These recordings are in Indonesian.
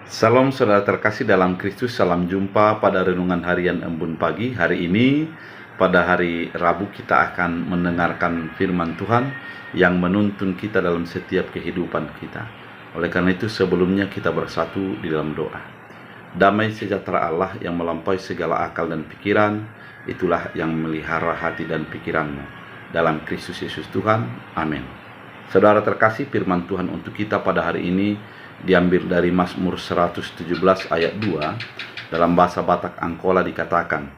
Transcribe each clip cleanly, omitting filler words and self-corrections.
Salam saudara terkasih dalam Kristus, salam jumpa pada renungan harian Embun Pagi. Hari ini, pada hari Rabu, kita akan mendengarkan firman Tuhan yang menuntun kita dalam setiap kehidupan kita. Oleh karena itu, sebelumnya kita bersatu di dalam doa. Damai sejahtera Allah yang melampaui segala akal dan pikiran, itulah yang melihara hati dan pikiranmu. Dalam Kristus Yesus Tuhan, amin. Saudara terkasih, firman Tuhan untuk kita pada hari ini diambil dari Mazmur 117 ayat 2. Dalam bahasa Batak Angkola dikatakan,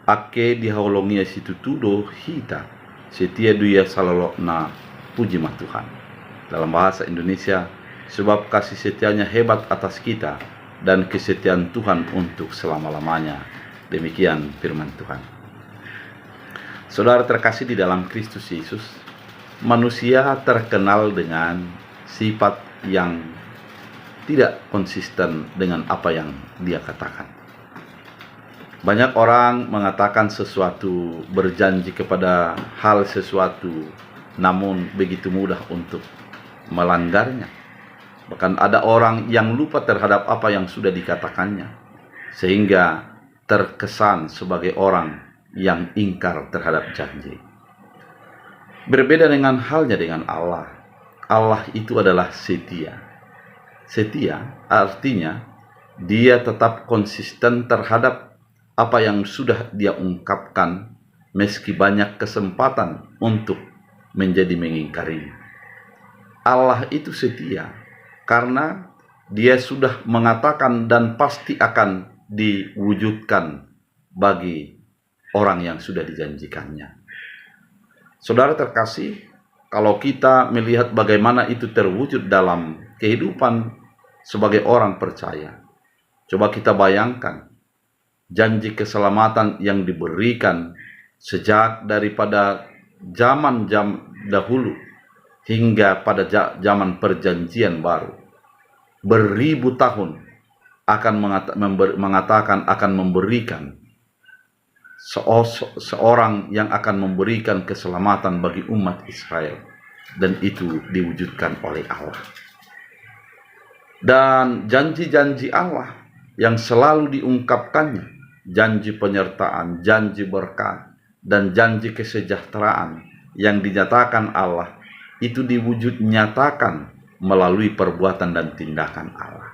Ake dihaulongia situtudo hita, setia duya salolokna puji mah Tuhan. Dalam bahasa Indonesia, sebab kasih setianya hebat atas kita, dan kesetiaan Tuhan untuk selama-lamanya. Demikian firman Tuhan. Saudara terkasih di dalam Kristus Yesus, manusia terkenal dengan sifat yang tidak konsisten dengan apa yang dia katakan. Banyak orang mengatakan sesuatu, berjanji kepada hal sesuatu, namun begitu mudah untuk melanggarnya. Bahkan ada orang yang lupa terhadap apa yang sudah dikatakannya, sehingga terkesan sebagai orang yang ingkar terhadap janji. Berbeda dengan halnya dengan Allah. Allah itu adalah setia. Setia artinya dia tetap konsisten terhadap apa yang sudah dia ungkapkan, meski banyak kesempatan untuk menjadi mengingkari. Allah itu setia karena dia sudah mengatakan dan pasti akan diwujudkan bagi orang yang sudah dijanjikannya. Saudara terkasih, kalau kita melihat bagaimana itu terwujud dalam kehidupan sebagai orang percaya, coba kita bayangkan janji keselamatan yang diberikan sejak daripada zaman dahulu hingga pada zaman perjanjian baru. Beribu tahun akan mengatakan akan memberikan seorang yang akan memberikan keselamatan bagi umat Israel, dan itu diwujudkan oleh Allah. Dan janji-janji Allah yang selalu diungkapkannya, janji penyertaan, janji berkat, dan janji kesejahteraan yang dinyatakan Allah, itu diwujud nyatakan melalui perbuatan dan tindakan Allah.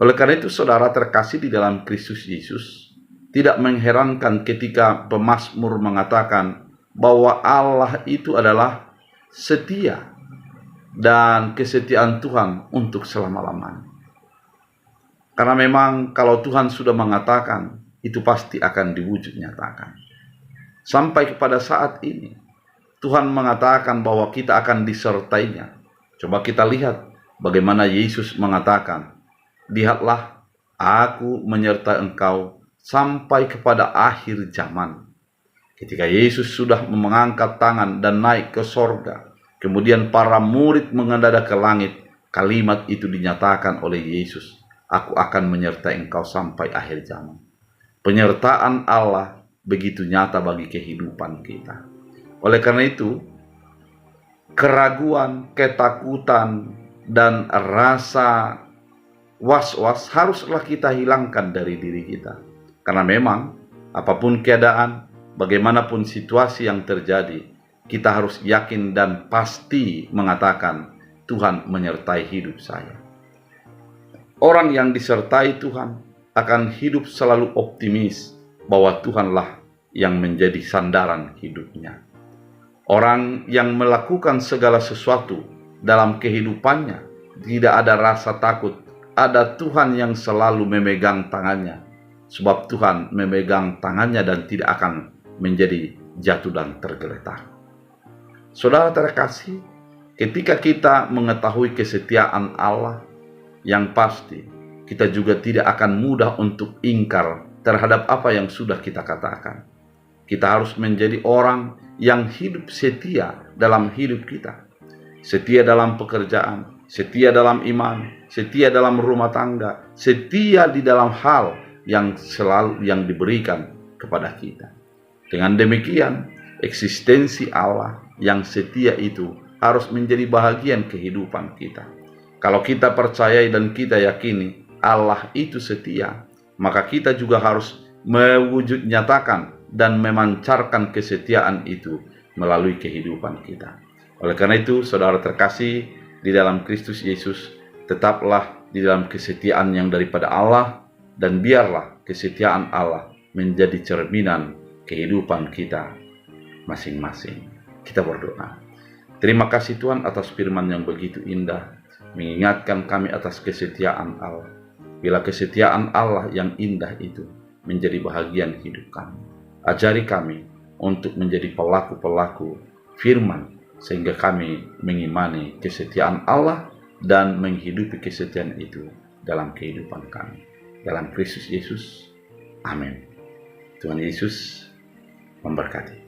Oleh karena itu, saudara terkasih di dalam Kristus Yesus, tidak mengherankan ketika pemazmur mengatakan bahwa Allah itu adalah setia, dan kesetiaan Tuhan untuk selama-lamanya. Karena memang kalau Tuhan sudah mengatakan, itu pasti akan diwujud nyatakan. Sampai kepada saat ini, Tuhan mengatakan bahwa kita akan disertainya. Coba kita lihat bagaimana Yesus mengatakan, lihatlah, aku menyertai engkau sampai kepada akhir zaman. Ketika Yesus sudah mengangkat tangan dan naik ke sorga, kemudian para murid mengendadak ke langit, kalimat itu dinyatakan oleh Yesus, aku akan menyertai engkau sampai akhir zaman. Penyertaan Allah begitu nyata bagi kehidupan kita. Oleh karena itu, keraguan, ketakutan, dan rasa was-was haruslah kita hilangkan dari diri kita. Karena memang apapun keadaan, bagaimanapun situasi yang terjadi, kita harus yakin dan pasti mengatakan, Tuhan menyertai hidup saya. Orang yang disertai Tuhan akan hidup selalu optimis bahwa Tuhanlah yang menjadi sandaran hidupnya. Orang yang melakukan segala sesuatu dalam kehidupannya tidak ada rasa takut, ada Tuhan yang selalu memegang tangannya. Sebab Tuhan memegang tangannya dan tidak akan menjadi jatuh dan tergeletak. Saudara terkasih, ketika kita mengetahui kesetiaan Allah, yang pasti kita juga tidak akan mudah untuk ingkar terhadap apa yang sudah kita katakan. Kita harus menjadi orang yang hidup setia dalam hidup kita. Setia dalam pekerjaan, setia dalam iman, setia dalam rumah tangga, setia di dalam hal yang selalu yang diberikan kepada kita. Dengan demikian, eksistensi Allah yang setia itu harus menjadi bahagian kehidupan kita. Kalau kita percaya dan kita yakini Allah itu setia, maka kita juga harus mewujud nyatakan dan memancarkan kesetiaan itu melalui kehidupan kita. Oleh karena itu, saudara terkasih di dalam Kristus Yesus, tetaplah di dalam kesetiaan yang daripada Allah, dan biarlah kesetiaan Allah menjadi cerminan kehidupan kita masing-masing. Kita berdoa. Terima kasih Tuhan atas firman yang begitu indah, mengingatkan kami atas kesetiaan Allah. Bila kesetiaan Allah yang indah itu menjadi bahagian hidup kami, ajari kami untuk menjadi pelaku-pelaku firman, sehingga kami mengimani kesetiaan Allah dan menghidupi kesetiaan itu dalam kehidupan kami. Dalam Kristus Yesus, amin. Tuhan Yesus memberkati.